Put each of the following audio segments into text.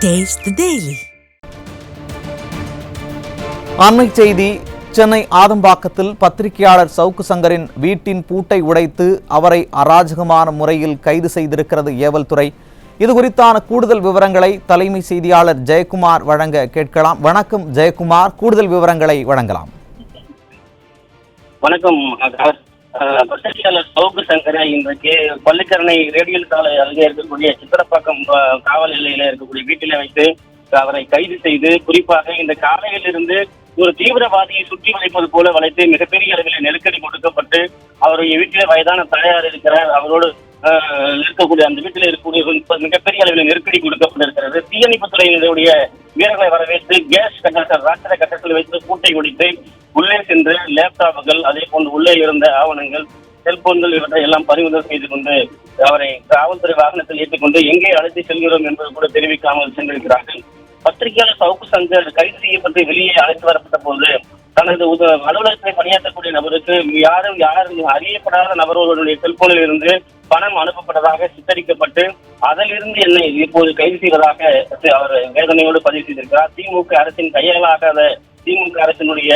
Taste the Daily. அண்மை செய்தி. சென்னை ஆதம்பாக்கத்தில் பத்திரிகையாளர் சவுக்கு சங்கரின் வீட்டின் பூட்டை உடைத்து அவரை அராஜகமான முறையில் கைது செய்திருக்கிறது ஏவல் துறை. இது குறித்தான கூடுதல் விவரங்களை தலைமை செய்தியாளர் ஜெயக்குமார் வழங்க கேட்கலாம். வணக்கம் ஜெயக்குமார், கூடுதல் விவரங்களை வழங்கலாம். வணக்கம். பத்திரிகையாளர் சவுக்கு சங்கரை இன்றைக்கு பள்ளிக்கரணை ரேடியல் சாலை அருகே இருக்கக்கூடிய சித்திரப்பாக்கம் காவல் எல்லையில இருக்கக்கூடிய வீட்டில வைத்து அவரை கைது செய்து, குறிப்பாக இந்த காலையில் இருந்து ஒரு தீவிரவாதியை சுற்றி வளைப்பது போல வளைத்து மிகப்பெரிய அளவில் நெருக்கடி கொடுக்கப்பட்டு, அவருடைய வீட்டிலே வயதான தாயார் இருக்கிறார், அவரோடு இருக்கக்கூடிய அந்த வீட்டில் இருக்கக்கூடிய மிகப்பெரிய அளவில் நெருக்கடி கொடுக்கப்பட்டிருக்கிறது. தீயணைப்புத் துறையினுடைய வீரர்களை வரவேற்று கேஸ் கட்டத்தில் ராட்சத கட்டத்தில் வைத்து பூட்டை ஒடித்து உள்ளே சென்று லேப்டாப்புகள், அதே போன்று உள்ளே இருந்த ஆவணங்கள், செல்போன்கள் இவற்றை எல்லாம் பறிமுதல் செய்து கொண்டு அவரை காவல்துறை வாகனத்தில் ஏற்றிக்கொண்டு எங்கே அழைத்து செல்கிறோம் என்பது கூட தெரிவிக்காமல் சென்றிருக்கிறார்கள். பத்திரிகையாளர் சவுக்கு சங்கர் கைது செய்யப்பட்டு வெளியே அழைத்து வரப்பட்ட போது தனது அலுவலகத்தில் பணியாற்றக்கூடிய நபருக்கு யாரும் அறியப்படாத நபர்களுடைய செல்போனில் இருந்து பணம் அனுப்பப்பட்டதாக சித்தரிக்கப்பட்டு அதிலிருந்து என்னை இப்போது கைது செய்வதாக அவர் வேதனையோடு பதிவு செய்திருக்கிறார். திமுக அரசின் கையாளாகாத திமுக அரசினுடைய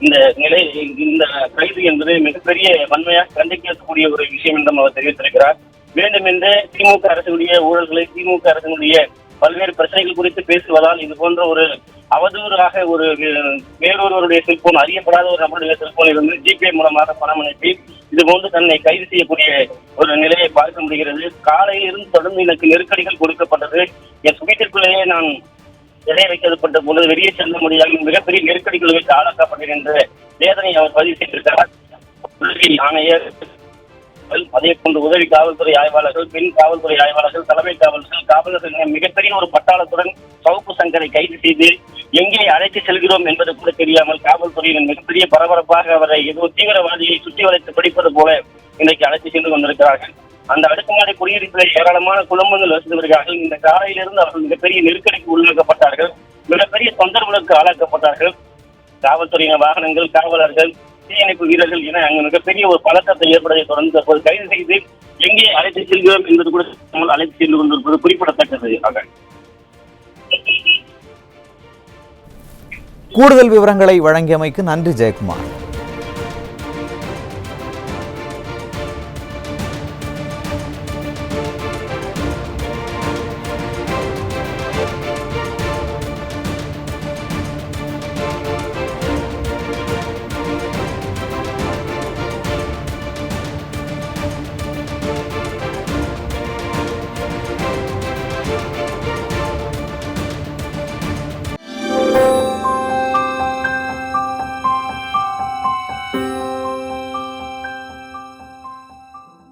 இந்த கைது என்பது மிகப்பெரிய வன்மையாக கண்டிக்கக்கூடிய ஒரு விஷயம் என்றும் அவர் தெரிவித்திருக்கிறார். வேண்டுமென்றே திமுக அரசினுடைய ஊழல்களை, திமுக அரசினுடைய பல்வேறு பிரச்சனைகள் குறித்து பேசுவதால் இது போன்ற ஒரு அவதூறாக ஒரு வேறொருவருடைய செல்போன், அறியப்படாத ஒரு நபருடைய செல்போனில் இருந்து ஜிபே மூலமாக பணம் அனுப்பி இது போன்று தன்னை கைது செய்யக்கூடிய ஒரு நிலையை பார்க்க முடிகிறது. காலையில் இருந்து தொடர்ந்து எனக்கு நெருக்கடிகள் கொடுக்கப்பட்டது. என் வீட்டிற்குள்ளேயே நான் இடைய வைக்கப்பட்ட பொழுது வெளியே செல்ல முடியாமல் மிகப்பெரிய நெருக்கடிகள் வைத்து ஆளாக்கப்பட்டேன் என்ற வேதனை அவர் பதிவு செய்திருக்கிறார். ஆணையர், அதே போன்று உதவி காவல்துறை ஆய்வாளர்கள், பெண் காவல்துறை ஆய்வாளர்கள், தலைமை காவலர்கள் மிகப்பெரிய ஒரு பட்டாளத்துடன் சவுக்கு சங்கரை கைது செய்து எங்கே அழைத்து செல்கிறோம் என்பது கூட தெரியாமல் காவல்துறையினர் மிகப்பெரிய பரபரப்பாக அவரை ஏதோ தீவிரவாதியை சுற்றி வளைத்து பிடிப்பது போல இன்றைக்கு அழைத்து சென்று கொண்டிருக்கிறார்கள். அந்த அடுக்குமாடி குடியிருப்பில் ஏராளமான குடும்பங்கள் வசித்து வருகிறார்கள். இந்த காலையிலிருந்து அவர்கள் மிகப்பெரிய நெருக்கடிக்கு உள்ளாக்கப்பட்டார்கள், மிகப்பெரிய தொந்தரவுகளுக்கு ஆளாக்கப்பட்டார்கள். காவல்துறையினர் வாகனங்கள், காவலர்கள், தீயணைப்பு வீரர்கள் என அங்கு மிகப்பெரிய ஒரு பதட்டத்தை ஏற்படுவதை தொடர்ந்து தற்போது கைது செய்து எங்கே அழைத்து செல்கிறோம் என்பது கூட அழைத்து சென்று கொண்டிருப்பது குறிப்பிடத்தக்கது. கூடுதல் விவரங்களை வழங்கியமைக்கு நன்றி ஜெயக்குமார்.